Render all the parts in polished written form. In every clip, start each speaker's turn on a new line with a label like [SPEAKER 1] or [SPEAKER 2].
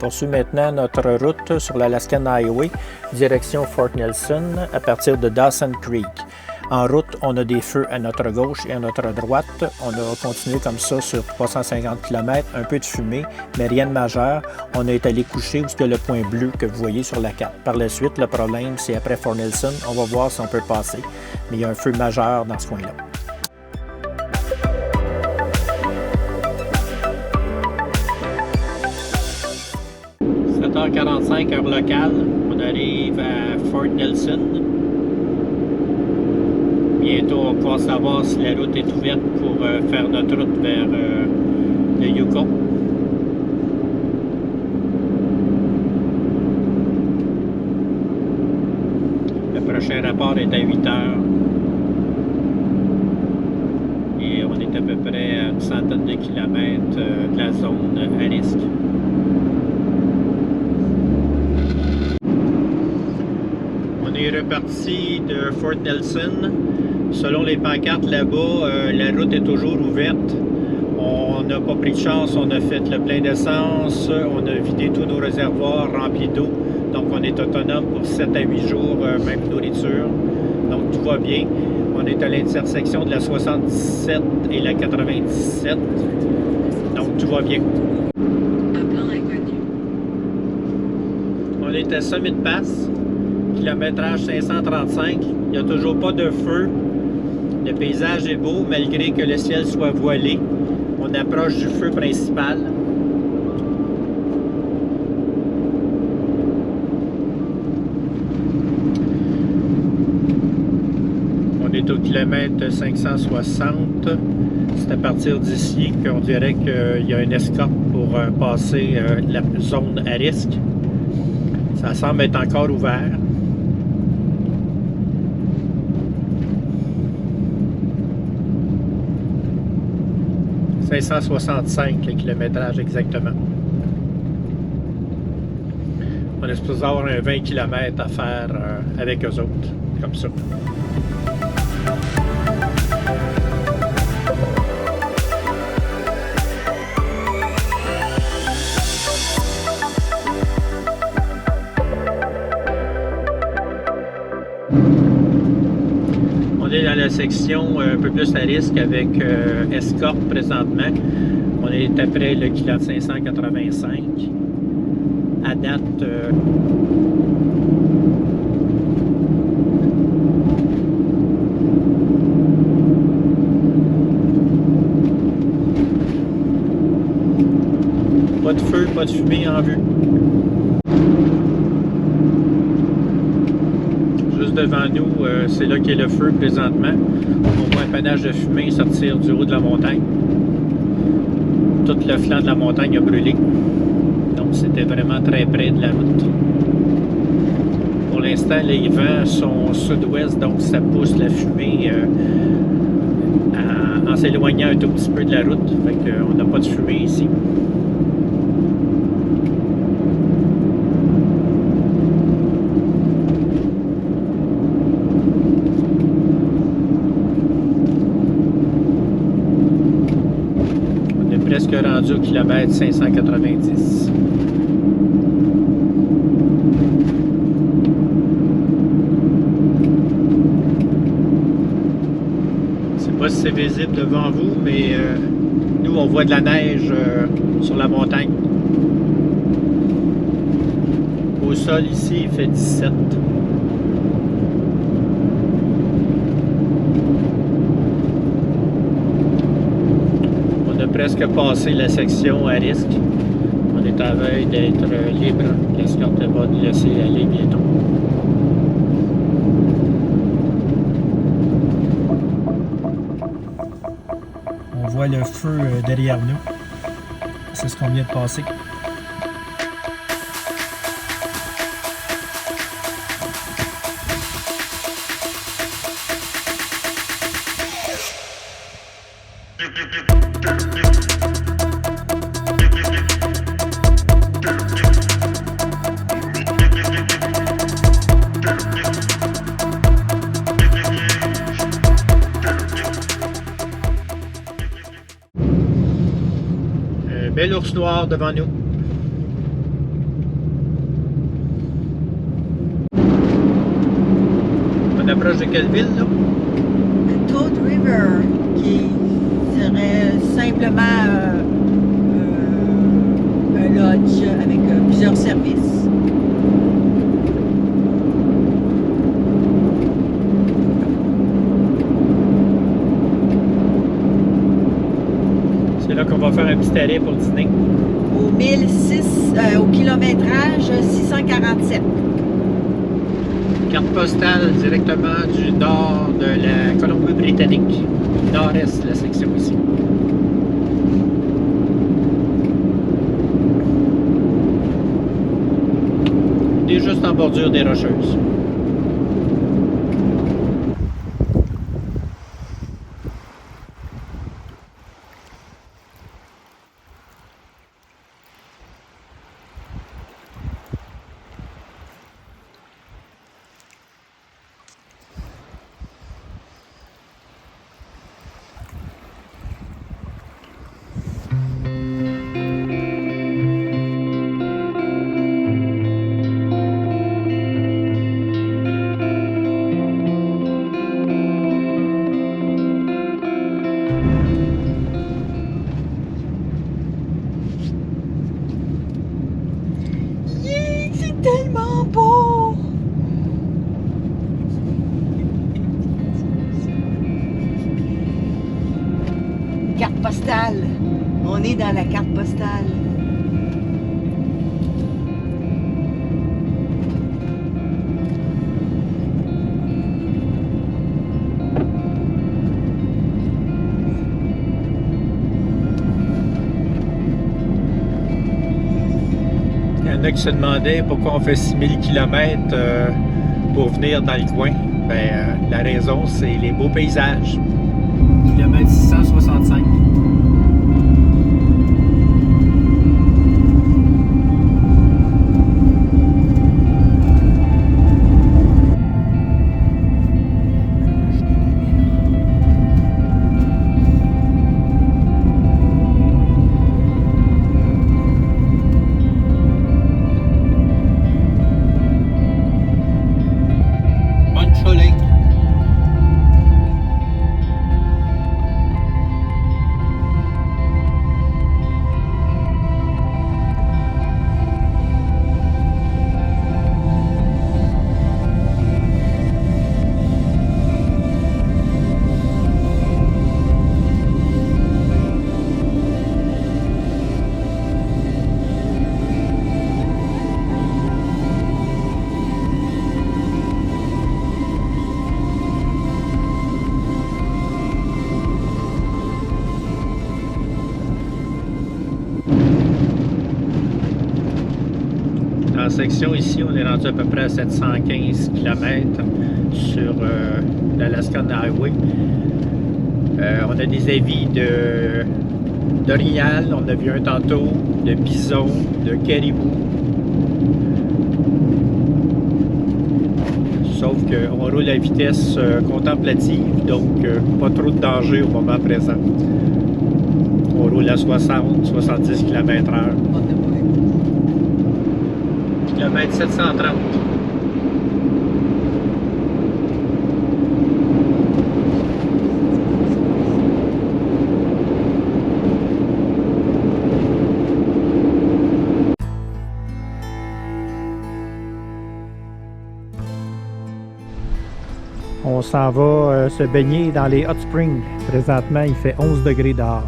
[SPEAKER 1] poursuit maintenant notre route sur l'Alaskan Highway, direction Fort Nelson, à partir de Dawson Creek. En route, on a des feux à notre gauche et à notre droite. On a continué comme ça sur 350 km, un peu de fumée, mais rien de majeur. On est allé coucher où il y a le point bleu que vous voyez sur la carte. Par la suite, le problème, c'est après Fort Nelson, on va voir si on peut passer. Mais il y a un feu majeur dans ce coin-là. 7h45 heure locale, on arrive à Fort Nelson. Bientôt, on va pouvoir savoir si la route est ouverte pour faire notre route vers le Yukon. Le prochain rapport est à 8 heures. Et on est à peu près à une centaine de kilomètres de la zone à risque. On est reparti de Fort Nelson. Selon les pancartes là-bas, la route est toujours ouverte. On n'a pas pris de chance, on a fait le plein d'essence, on a vidé tous nos réservoirs remplis d'eau. Donc on est autonome pour 7 à 8 jours, même nourriture. Donc tout va bien. On est à l'intersection de la 77 et la 97. Donc tout va bien. On est à Summit Pass, kilométrage 535. Il n'y a toujours pas de feu. Le paysage est beau malgré que le ciel soit voilé. On approche du feu principal. On est au kilomètre 560. C'est à partir d'ici qu'on dirait qu'il y a une escorte pour passer la zone à risque. Ça semble être encore ouvert. 565 le kilométrage exactement. On est supposé avoir un 20 km à faire avec eux autres, comme ça. On est dans la section un peu plus à risque avec escorte présentement. On est après le kilomètre 585. À date, pas de feu, pas de fumée en vue. Devant nous, c'est là qu'est le feu présentement. On voit un panache de fumée sortir du haut de la montagne. Tout le flanc de la montagne a brûlé. Donc c'était vraiment très près de la route. Pour l'instant, les vents sont sud-ouest, donc ça pousse la fumée en s'éloignant un tout petit peu de la route. Fait qu'on n'a pas de fumée ici. Presque rendu au kilomètre 590. Je ne sais pas si c'est visible devant vous, mais nous on voit de la neige sur la montagne. Au sol ici il fait 17. Presque passé la section à risque. On est à veille d'être libre. L'escorte va nous laisser aller bientôt. On voit le feu derrière nous. C'est ce qu'on vient de passer. Bel ours noir devant nous. proche de quelle ville, là?
[SPEAKER 2] Toad River, qui serait simplement un lodge avec plusieurs services.
[SPEAKER 1] C'est là qu'on va faire un petit arrêt pour dîner.
[SPEAKER 2] Au kilométrage 647.
[SPEAKER 1] Carte postale directement du nord de la Colombie-Britannique. Nord-est, la section ici. On est juste en bordure des Rocheuses.
[SPEAKER 2] Tellement beau! Carte postale. On est dans la carte postale.
[SPEAKER 1] Il y en a qui se demandaient pourquoi on fait 6000 km pour venir dans le coin. La raison, c'est les beaux paysages. Kilomètre 665. Dans la section ici, on est rendu à peu près à 715 km sur l'Alaskan Highway. On a des avis d'orignal, on a vu un tantôt, de bison, de caribou. Sauf qu'on roule à vitesse contemplative, donc pas trop de danger au moment présent. On roule à 60-70 km/h. Kilomètre 730. On s'en va se baigner dans les hot springs. Présentement, il fait 11 degrés dehors.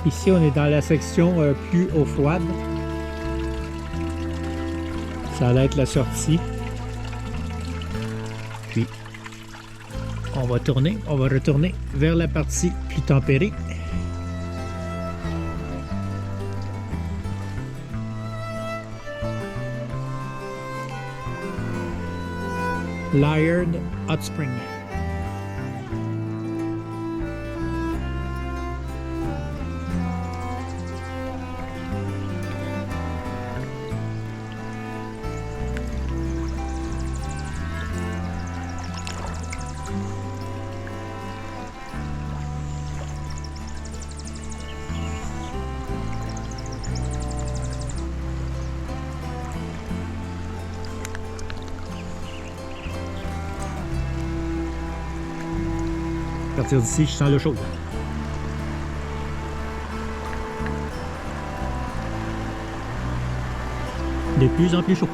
[SPEAKER 1] Ici, on est dans la section plus eau froide. Ça va être la sortie. Puis, on va retourner vers la partie plus tempérée. Liard Hot Spring. À partir d'ici, je sens l'eau chaude. De plus en plus chaud.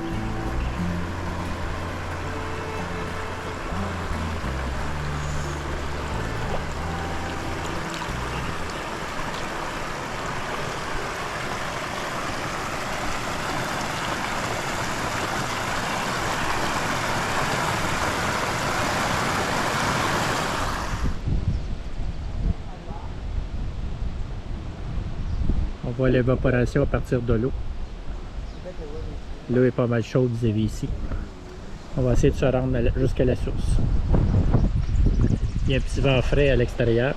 [SPEAKER 1] On voit l'évaporation à partir de l'eau. L'eau est pas mal chaude, vous avez ici. On va essayer de se rendre jusqu'à la source. Il y a un petit vent frais à l'extérieur.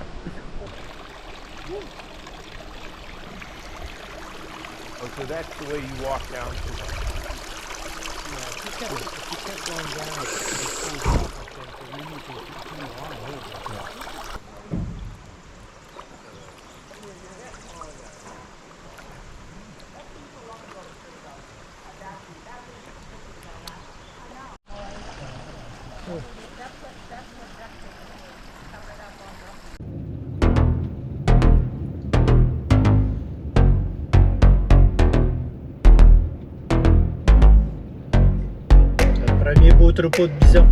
[SPEAKER 3] Oh, so that's the way you walk down to the...
[SPEAKER 1] Premier beau troupeau de bisons.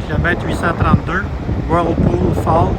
[SPEAKER 1] Kilomètre 832, Whirlpool Fall.